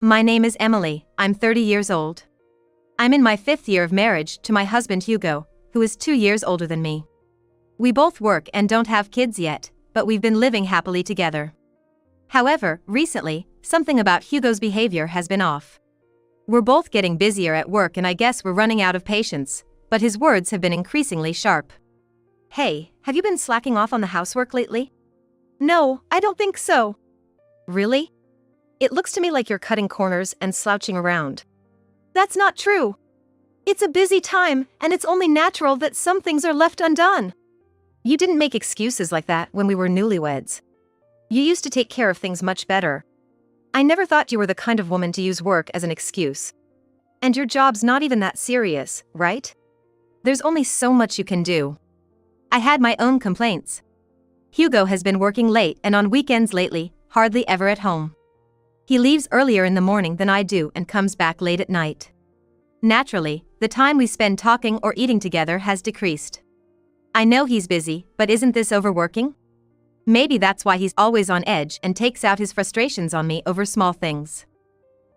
My name is Emily, I'm 30 years old. I'm in my 5th year of marriage to my husband Hugo, who is 2 years older than me. We both work and don't have kids yet, but we've been living happily together. However, recently, something about Hugo's behavior has been off. We're both getting busier at work and I guess we're running out of patience, but his words have been increasingly sharp. Hey, have you been slacking off on the housework lately? No, I don't think so. Really? It looks to me like you're cutting corners and slouching around. That's not true. It's a busy time, and it's only natural that some things are left undone. You didn't make excuses like that when we were newlyweds. You used to take care of things much better. I never thought you were the kind of woman to use work as an excuse. And your job's not even that serious, right? There's only so much you can do. I had my own complaints. Hugo has been working late and on weekends lately, hardly ever at home. He leaves earlier in the morning than I do and comes back late at night. Naturally, the time we spend talking or eating together has decreased. I know he's busy, but isn't this overworking? Maybe that's why he's always on edge and takes out his frustrations on me over small things.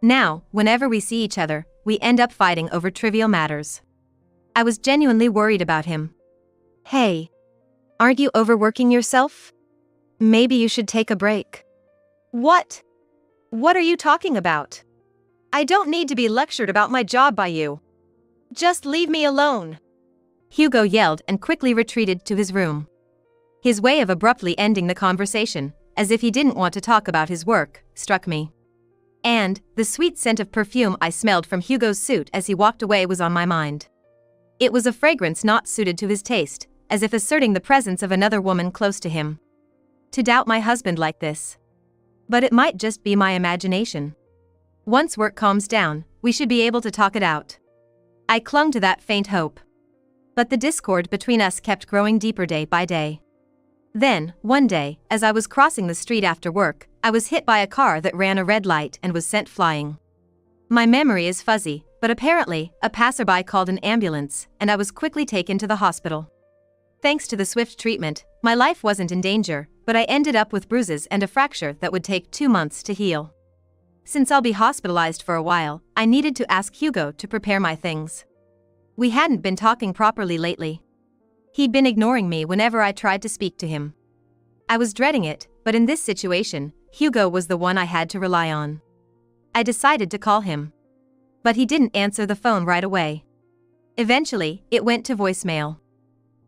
Now, whenever we see each other, we end up fighting over trivial matters. I was genuinely worried about him. Hey, aren't you overworking yourself? Maybe you should take a break. What? What are you talking about? I don't need to be lectured about my job by you. Just leave me alone. Hugo yelled and quickly retreated to his room. His way of abruptly ending the conversation, as if he didn't want to talk about his work, struck me. And the sweet scent of perfume I smelled from Hugo's suit as he walked away was on my mind. It was a fragrance not suited to his taste, as if asserting the presence of another woman close to him. To doubt my husband like this. But it might just be my imagination. Once work calms down, we should be able to talk it out. I clung to that faint hope. But the discord between us kept growing deeper day by day. Then, one day, as I was crossing the street after work, I was hit by a car that ran a red light and was sent flying. My memory is fuzzy, but apparently, a passerby called an ambulance, and I was quickly taken to the hospital. Thanks to the swift treatment, my life wasn't in danger, but I ended up with bruises and a fracture that would take 2 months to heal. Since I'll be hospitalized for a while, I needed to ask Hugo to prepare my things. We hadn't been talking properly lately. He'd been ignoring me whenever I tried to speak to him. I was dreading it, but in this situation, Hugo was the one I had to rely on. I decided to call him. But he didn't answer the phone right away. Eventually, it went to voicemail.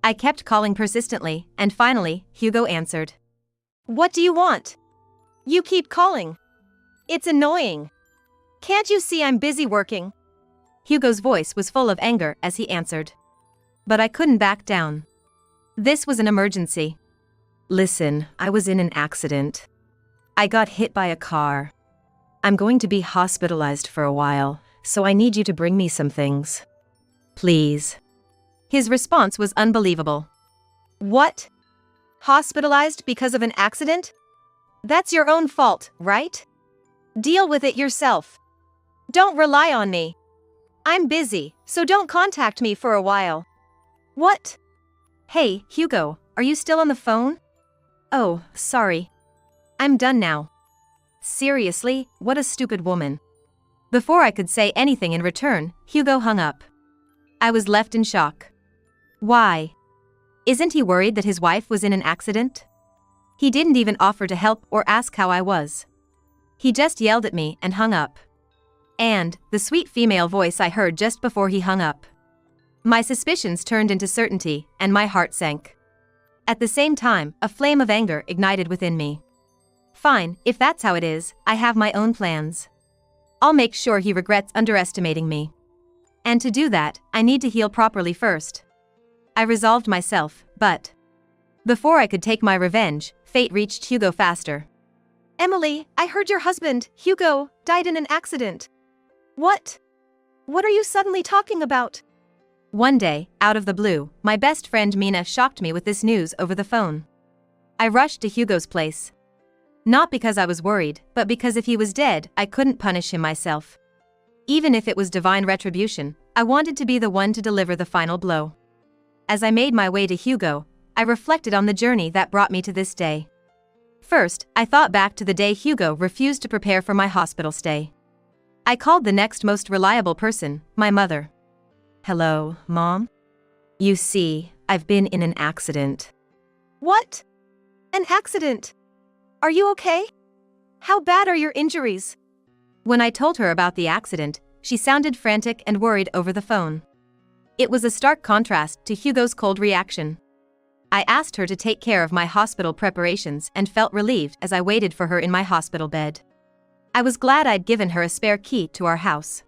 I kept calling persistently, and finally, Hugo answered. What do you want? You keep calling. It's annoying. Can't you see I'm busy working? Hugo's voice was full of anger as he answered. But I couldn't back down. This was an emergency. Listen, I was in an accident. I got hit by a car. I'm going to be hospitalized for a while, so I need you to bring me some things. Please. His response was unbelievable. What? Hospitalized because of an accident? That's your own fault, right? Deal with it yourself. Don't rely on me. I'm busy, so don't contact me for a while. What? Hey, Hugo, are you still on the phone? Oh, sorry. I'm done now. Seriously, what a stupid woman. Before I could say anything in return, Hugo hung up. I was left in shock. Why? Isn't he worried that his wife was in an accident? He didn't even offer to help or ask how I was. He just yelled at me and hung up. And the sweet female voice I heard just before he hung up. My suspicions turned into certainty, and my heart sank. At the same time, a flame of anger ignited within me. Fine, if that's how it is, I have my own plans. I'll make sure he regrets underestimating me. And to do that, I need to heal properly first. I resolved myself, but before I could take my revenge, fate reached Hugo faster. Emily, I heard your husband, Hugo, died in an accident. What? What are you suddenly talking about? One day, out of the blue, my best friend Mina shocked me with this news over the phone. I rushed to Hugo's place. Not because I was worried, but because if he was dead, I couldn't punish him myself. Even if it was divine retribution, I wanted to be the one to deliver the final blow. As I made my way to Hugo, I reflected on the journey that brought me to this day. First, I thought back to the day Hugo refused to prepare for my hospital stay. I called the next most reliable person, my mother. Hello, Mom? You see, I've been in an accident. What? An accident? Are you okay? How bad are your injuries? When I told her about the accident, she sounded frantic and worried over the phone. It was a stark contrast to Hugo's cold reaction. I asked her to take care of my hospital preparations and felt relieved as I waited for her in my hospital bed. I was glad I'd given her a spare key to our house.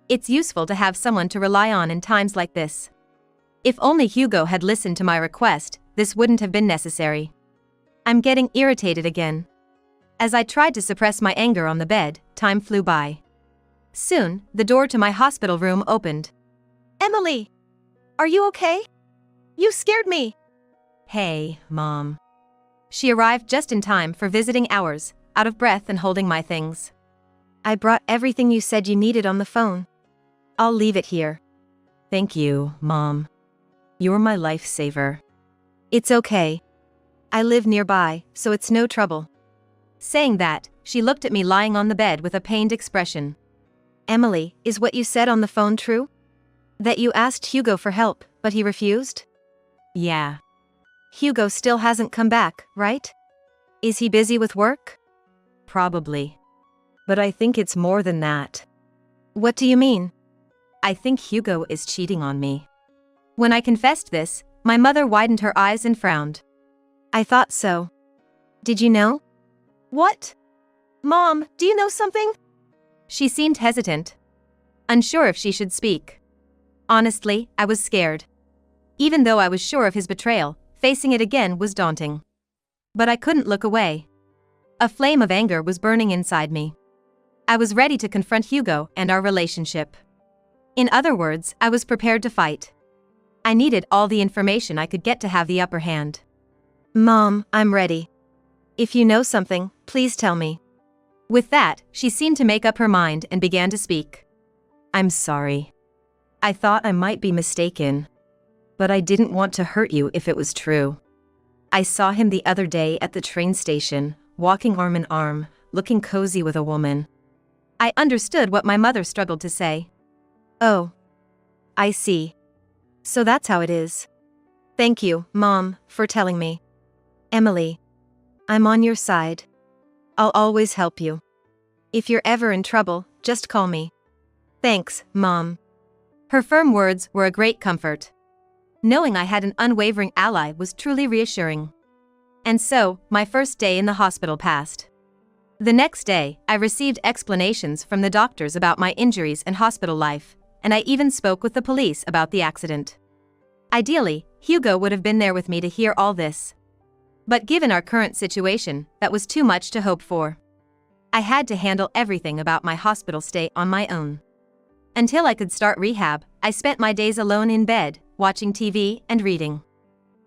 It's useful to have someone to rely on in times like this. If only Hugo had listened to my request, this wouldn't have been necessary. I'm getting irritated again. As I tried to suppress my anger on the bed, time flew by. Soon, the door to my hospital room opened. Emily! Are you okay? You scared me! Hey, Mom. She arrived just in time for visiting hours, out of breath and holding my things. I brought everything you said you needed on the phone. I'll leave it here. Thank you, Mom. You're my lifesaver. It's okay. I live nearby, so it's no trouble. Saying that, she looked at me lying on the bed with a pained expression. Emily, is what you said on the phone true? That you asked Hugo for help, but he refused? Yeah. Hugo still hasn't come back, right? Is he busy with work? Probably. But I think it's more than that. What do you mean? I think Hugo is cheating on me. When I confessed this, my mother widened her eyes and frowned. I thought so. Did you know? What? Mom, do you know something? She seemed hesitant, unsure if she should speak. Honestly, I was scared. Even though I was sure of his betrayal, facing it again was daunting. But I couldn't look away. A flame of anger was burning inside me. I was ready to confront Hugo and our relationship. In other words, I was prepared to fight. I needed all the information I could get to have the upper hand. Mom, I'm ready. If you know something, please tell me. With that, she seemed to make up her mind and began to speak. I'm sorry. I thought I might be mistaken. But I didn't want to hurt you if it was true. I saw him the other day at the train station, walking arm in arm, looking cozy with a woman. I understood what my mother struggled to say. Oh. I see. So that's how it is. Thank you, Mom, for telling me. Emily. I'm on your side. I'll always help you. If you're ever in trouble, just call me. Thanks, Mom. Her firm words were a great comfort. Knowing I had an unwavering ally was truly reassuring. And so, my first day in the hospital passed. The next day, I received explanations from the doctors about my injuries and hospital life, and I even spoke with the police about the accident. Ideally, Hugo would have been there with me to hear all this. But given our current situation, that was too much to hope for. I had to handle everything about my hospital stay on my own. Until I could start rehab, I spent my days alone in bed, watching TV and reading.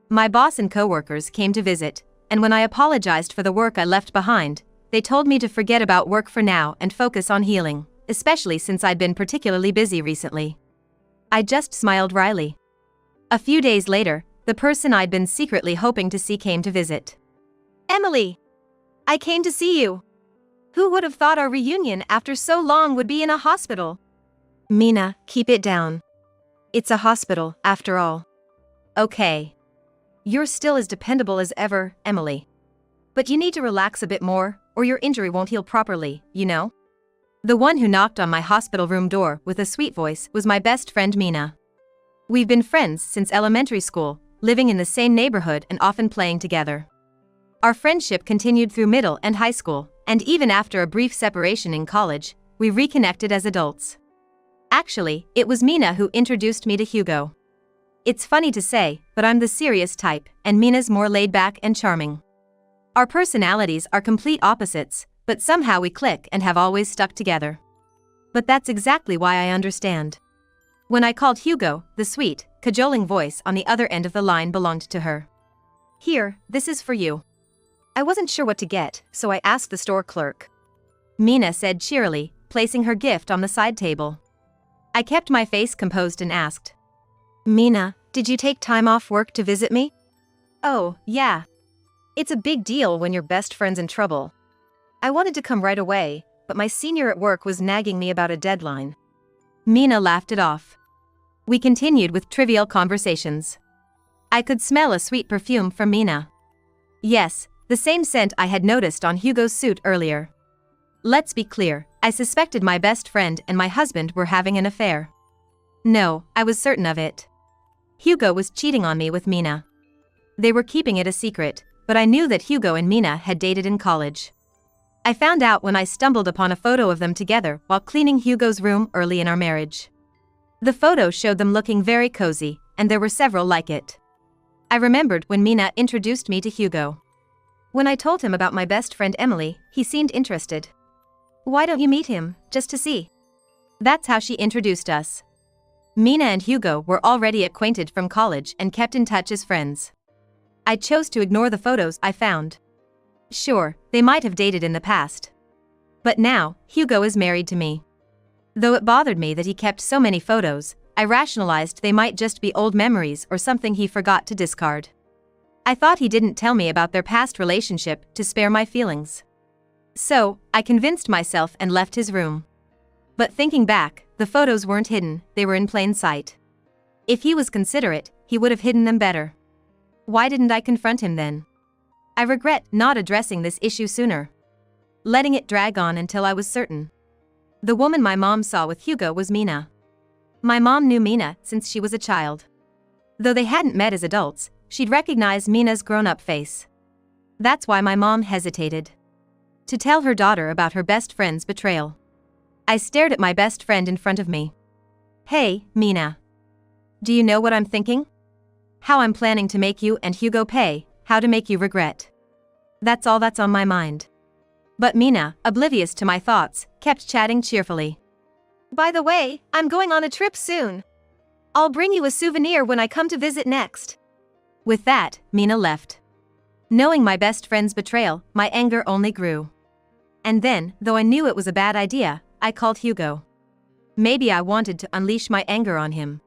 My boss and coworkers came to visit, and when I apologized for the work I left behind, they told me to forget about work for now and focus on healing, especially since I'd been particularly busy recently. I just smiled wryly. A few days later, the person I'd been secretly hoping to see came to visit. Emily! I came to see you. Who would have thought our reunion after so long would be in a hospital? Mina, keep it down. It's a hospital, after all. Okay. You're still as dependable as ever, Emily. But you need to relax a bit more, or your injury won't heal properly, you know? The one who knocked on my hospital room door with a sweet voice was my best friend Mina. We've been friends since elementary school, living in the same neighborhood and often playing together. Our friendship continued through middle and high school, and even after a brief separation in college, we reconnected as adults. Actually, it was Mina who introduced me to Hugo. It's funny to say, but I'm the serious type, and Mina's more laid back and charming. Our personalities are complete opposites, but somehow we click and have always stuck together. But that's exactly why I understand. When I called Hugo, the sweet, cajoling voice on the other end of the line belonged to her. Here, this is for you. I wasn't sure what to get, so I asked the store clerk. Mina said cheerily, placing her gift on the side table. I kept my face composed and asked. Mina, did you take time off work to visit me? Oh, yeah. It's a big deal when your best friend's in trouble. I wanted to come right away, but my senior at work was nagging me about a deadline. Mina laughed it off. We continued with trivial conversations. I could smell a sweet perfume from Mina. Yes, the same scent I had noticed on Hugo's suit earlier. Let's be clear, I suspected my best friend and my husband were having an affair. No, I was certain of it. Hugo was cheating on me with Mina. They were keeping it a secret, but I knew that Hugo and Mina had dated in college. I found out when I stumbled upon a photo of them together while cleaning Hugo's room early in our marriage. The photo showed them looking very cozy, and there were several like it. I remembered when Mina introduced me to Hugo. When I told him about my best friend Emily, he seemed interested. Why don't you meet him, just to see? That's how she introduced us. Mina and Hugo were already acquainted from college and kept in touch as friends. I chose to ignore the photos I found. Sure, they might have dated in the past. But now, Hugo is married to me. Though it bothered me that he kept so many photos, I rationalized they might just be old memories or something he forgot to discard. I thought he didn't tell me about their past relationship to spare my feelings. So, I convinced myself and left his room. But thinking back, the photos weren't hidden, they were in plain sight. If he was considerate, he would have hidden them better. Why didn't I confront him then? I regret not addressing this issue sooner. Letting it drag on until I was certain. The woman my mom saw with Hugo was Mina. My mom knew Mina since she was a child. Though they hadn't met as adults, she'd recognize Mina's grown-up face. That's why my mom hesitated to tell her daughter about her best friend's betrayal. I stared at my best friend in front of me. Hey, Mina. Do you know what I'm thinking? How I'm planning to make you and Hugo pay, how to make you regret. That's all that's on my mind. But Mina, oblivious to my thoughts, kept chatting cheerfully. By the way, I'm going on a trip soon. I'll bring you a souvenir when I come to visit next. With that, Mina left. Knowing my best friend's betrayal, my anger only grew. And then, though I knew it was a bad idea, I called Hugo. Maybe I wanted to unleash my anger on him.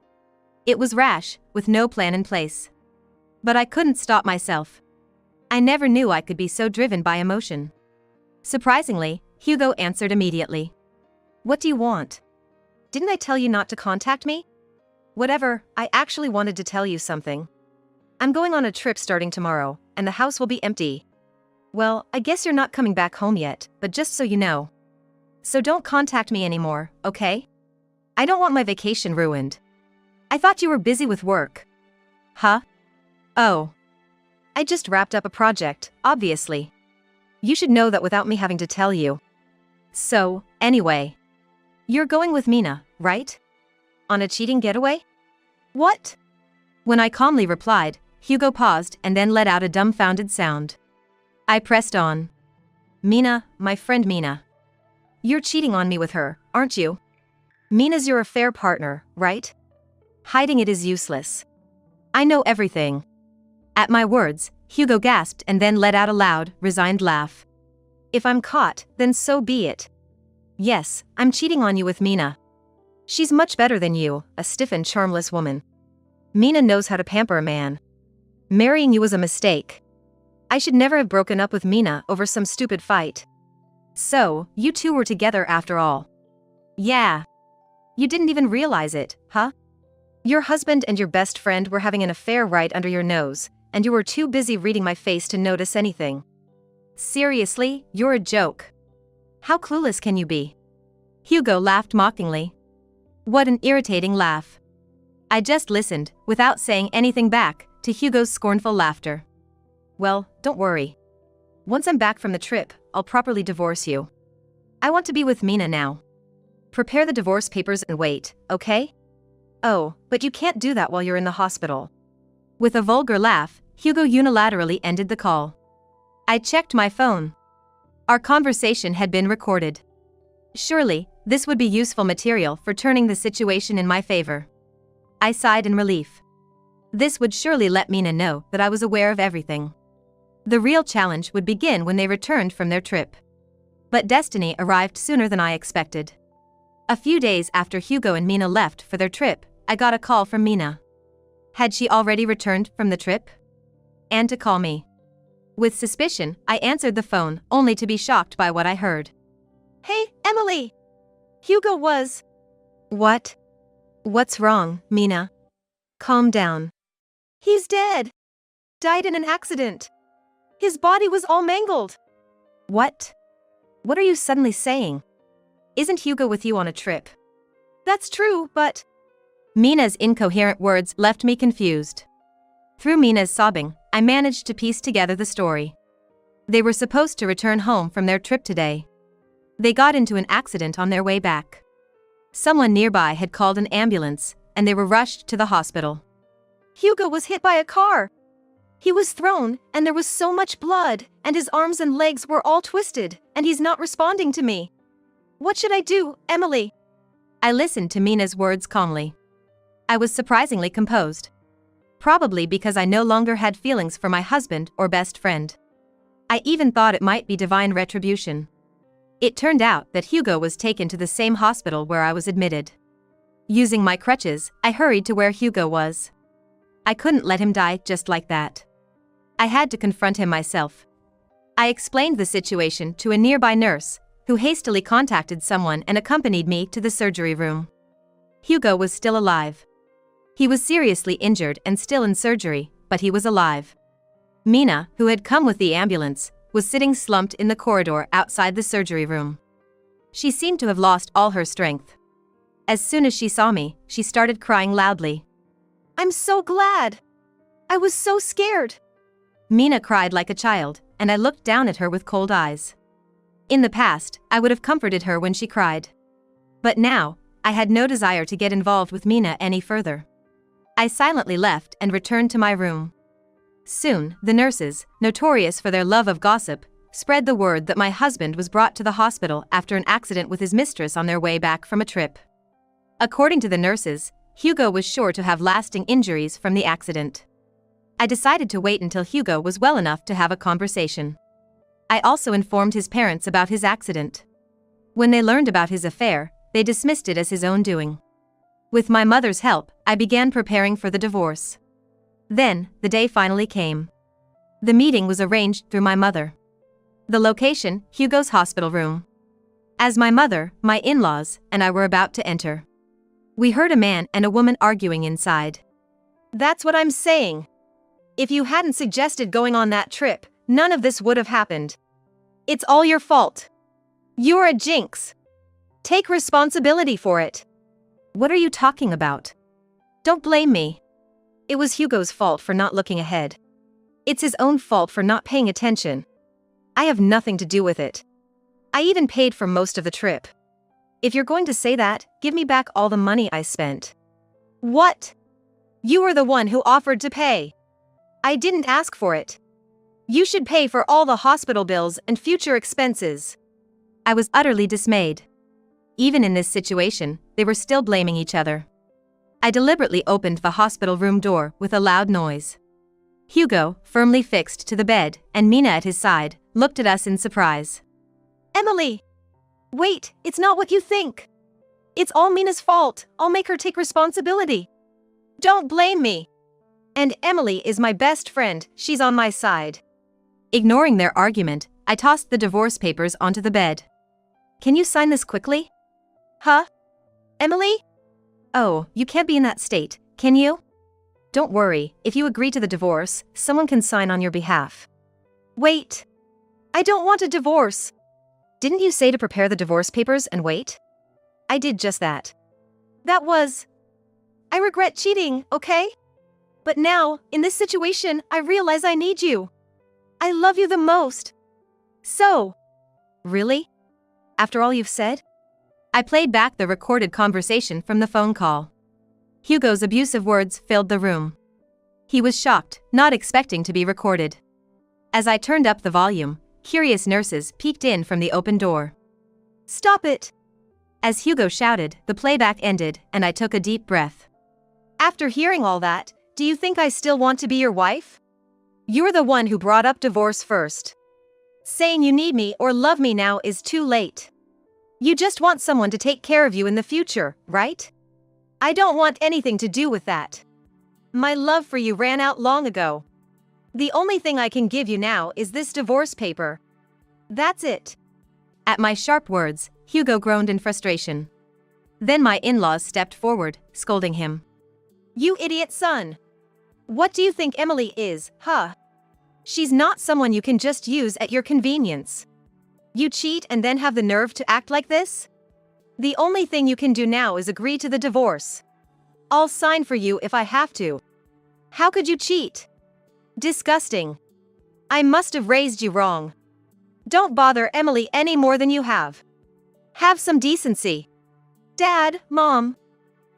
It was rash, with no plan in place. But I couldn't stop myself. I never knew I could be so driven by emotion. Surprisingly, Hugo answered immediately. What do you want? Didn't I tell you not to contact me? Whatever, I actually wanted to tell you something. I'm going on a trip starting tomorrow, and the house will be empty. Well, I guess you're not coming back home yet, but just so you know. So don't contact me anymore, okay? I don't want my vacation ruined. I thought you were busy with work. Huh? Oh. I just wrapped up a project, obviously. You should know that without me having to tell you. So, anyway. You're going with Mina, right? On a cheating getaway? What? When I calmly replied, Hugo paused and then let out a dumbfounded sound. I pressed on. Mina, my friend Mina. You're cheating on me with her, aren't you? Mina's your affair partner, right? Hiding it is useless. I know everything. At my words, Hugo gasped and then let out a loud, resigned laugh. If I'm caught, then so be it. Yes, I'm cheating on you with Mina. She's much better than you, a stiff and charmless woman. Mina knows how to pamper a man. Marrying you was a mistake. I should never have broken up with Mina over some stupid fight. So, you two were together after all. Yeah. You didn't even realize it, huh? Your husband and your best friend were having an affair right under your nose, and you were too busy reading my face to notice anything. Seriously, you're a joke. How clueless can you be? Hugo laughed mockingly. What an irritating laugh. I just listened, without saying anything back, to Hugo's scornful laughter. Well, don't worry. Once I'm back from the trip, I'll properly divorce you. I want to be with Mina now. Prepare the divorce papers and wait, okay? Oh, but you can't do that while you're in the hospital. With a vulgar laugh, Hugo unilaterally ended the call. I checked my phone. Our conversation had been recorded. Surely, this would be useful material for turning the situation in my favor. I sighed in relief. This would surely let Mina know that I was aware of everything. The real challenge would begin when they returned from their trip. But destiny arrived sooner than I expected. A few days after Hugo and Mina left for their trip, I got a call from Mina. Had she already returned from the trip? And to call me. With suspicion, I answered the phone, only to be shocked by what I heard. Hey, Emily! Hugo was. What? What's wrong, Mina? Calm down. He's dead. Died in an accident. His body was all mangled. What? What are you suddenly saying? Isn't Hugo with you on a trip? That's true, but. Mina's incoherent words left me confused. Through Mina's sobbing, I managed to piece together the story. They were supposed to return home from their trip today. They got into an accident on their way back. Someone nearby had called an ambulance, and they were rushed to the hospital. Hugo was hit by a car. He was thrown, and there was so much blood, and his arms and legs were all twisted, and he's not responding to me. What should I do, Emily? I listened to Mina's words calmly. I was surprisingly composed. Probably because I no longer had feelings for my husband or best friend. I even thought it might be divine retribution. It turned out that Hugo was taken to the same hospital where I was admitted. Using my crutches, I hurried to where Hugo was. I couldn't let him die just like that. I had to confront him myself. I explained the situation to a nearby nurse, who hastily contacted someone and accompanied me to the surgery room. Hugo was still alive. He was seriously injured and still in surgery, but he was alive. Mina, who had come with the ambulance, was sitting slumped in the corridor outside the surgery room. She seemed to have lost all her strength. As soon as she saw me, she started crying loudly. I'm so glad. I was so scared. Mina cried like a child, and I looked down at her with cold eyes. In the past, I would have comforted her when she cried. But now, I had no desire to get involved with Mina any further. I silently left and returned to my room. Soon, the nurses, notorious for their love of gossip, spread the word that my husband was brought to the hospital after an accident with his mistress on their way back from a trip. According to the nurses, Hugo was sure to have lasting injuries from the accident. I decided to wait until Hugo was well enough to have a conversation. I also informed his parents about his accident. When they learned about his affair, they dismissed it as his own doing. With my mother's help, I began preparing for the divorce. Then, the day finally came. The meeting was arranged through my mother. The location, Hugo's hospital room. As my mother, my in-laws, and I were about to enter, we heard a man and a woman arguing inside. That's what I'm saying. If you hadn't suggested going on that trip, none of this would have happened. It's all your fault. You're a jinx. Take responsibility for it. What are you talking about? Don't blame me. It was Hugo's fault for not looking ahead. It's his own fault for not paying attention. I have nothing to do with it. I even paid for most of the trip. If you're going to say that, give me back all the money I spent. What? You were the one who offered to pay. I didn't ask for it. You should pay for all the hospital bills and future expenses. I was utterly dismayed. Even in this situation, they were still blaming each other. I deliberately opened the hospital room door with a loud noise. Hugo, firmly fixed to the bed, and Mina at his side, looked at us in surprise. Emily! Wait, it's not what you think. It's all Mina's fault. I'll make her take responsibility. Don't blame me. And Emily is my best friend, she's on my side. Ignoring their argument, I tossed the divorce papers onto the bed. Can you sign this quickly? Huh? Emily? Oh, you can't be in that state, can you? Don't worry, if you agree to the divorce, someone can sign on your behalf. Wait. I don't want a divorce. Didn't you say to prepare the divorce papers and wait? I did just that. That was. I regret cheating, okay? But now, in this situation, I realize I need you. I love you the most. So. Really? After all you've said? I played back the recorded conversation from the phone call. Hugo's abusive words filled the room. He was shocked, not expecting to be recorded. As I turned up the volume, curious nurses peeked in from the open door. Stop it! As Hugo shouted, the playback ended, and I took a deep breath. After hearing all that, do you think I still want to be your wife? You're the one who brought up divorce first. Saying you need me or love me now is too late. You just want someone to take care of you in the future, right? I don't want anything to do with that. My love for you ran out long ago. The only thing I can give you now is this divorce paper. That's it. At my sharp words, Hugo groaned in frustration. Then my in-laws stepped forward, scolding him. You idiot son! What do you think Emily is, huh? She's not someone you can just use at your convenience. You cheat and then have the nerve to act like this? The only thing you can do now is agree to the divorce. I'll sign for you if I have to. How could you cheat? Disgusting. I must have raised you wrong. Don't bother Emily any more than you have. Have some decency. Dad, Mom,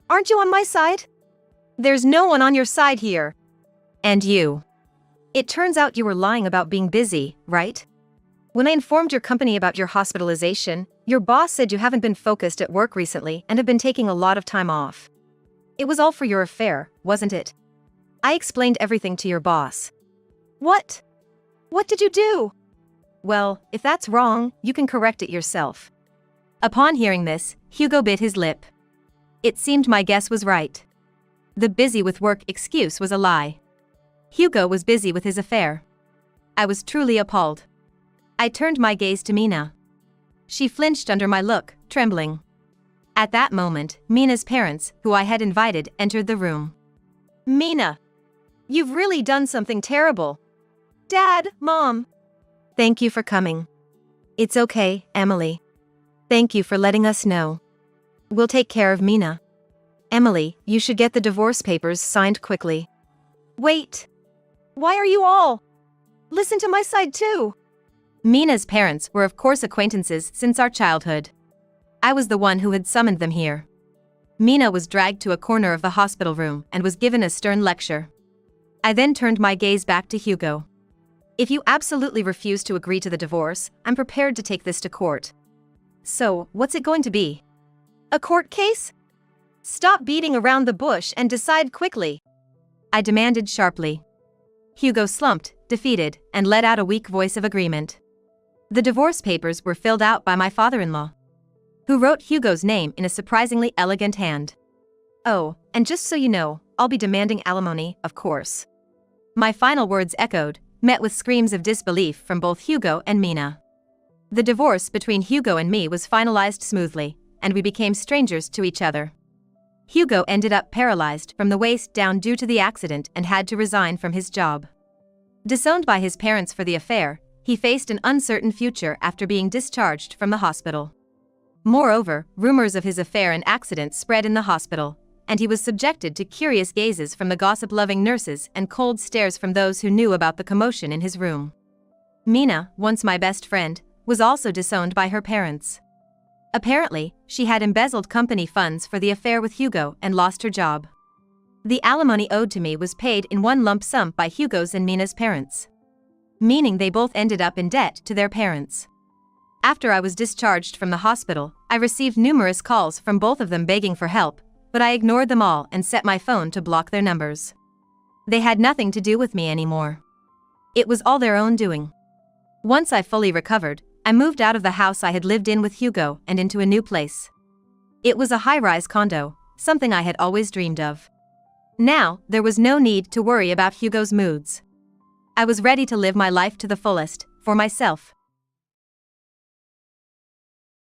aren't you on my side? There's no one on your side here. And you. It turns out you were lying about being busy, right? When I informed your company about your hospitalization, your boss said you haven't been focused at work recently and have been taking a lot of time off. It was all for your affair, wasn't it? I explained everything to your boss. What? What did you do? Well, if that's wrong, you can correct it yourself. Upon hearing this, Hugo bit his lip. It seemed my guess was right. The busy with work excuse was a lie. Hugo was busy with his affair. I was truly appalled. I turned my gaze to Mina. She flinched under my look, trembling. At that moment, Mina's parents, who I had invited, entered the room. Mina, you've really done something terrible. Dad, Mom. Thank you for coming. It's okay, Emily. Thank you for letting us know. We'll take care of Mina. Emily, you should get the divorce papers signed quickly. Wait. Why are you all? Listen to my side too. Mina's parents were of course acquaintances since our childhood. I was the one who had summoned them here. Mina was dragged to a corner of the hospital room and was given a stern lecture. I then turned my gaze back to Hugo. If you absolutely refuse to agree to the divorce, I'm prepared to take this to court. So, what's it going to be? A court case? Stop beating around the bush and decide quickly. I demanded sharply. Hugo slumped, defeated, and let out a weak voice of agreement. The divorce papers were filled out by my father-in-law, who wrote Hugo's name in a surprisingly elegant hand. Oh, and just so you know, I'll be demanding alimony, of course. My final words echoed, met with screams of disbelief from both Hugo and Mina. The divorce between Hugo and me was finalized smoothly, and we became strangers to each other. Hugo ended up paralyzed from the waist down due to the accident and had to resign from his job. Disowned by his parents for the affair, he faced an uncertain future after being discharged from the hospital. Moreover, rumors of his affair and accident spread in the hospital, and he was subjected to curious gazes from the gossip-loving nurses and cold stares from those who knew about the commotion in his room. Mina, once my best friend, was also disowned by her parents. Apparently, she had embezzled company funds for the affair with Hugo and lost her job. The alimony owed to me was paid in one lump sum by Hugo's and Mina's parents, meaning they both ended up in debt to their parents. After I was discharged from the hospital, I received numerous calls from both of them begging for help, but I ignored them all and set my phone to block their numbers. They had nothing to do with me anymore. It was all their own doing. Once I fully recovered, I moved out of the house I had lived in with Hugo and into a new place. It was a high-rise condo, something I had always dreamed of. Now, there was no need to worry about Hugo's moods. I was ready to live my life to the fullest, for myself.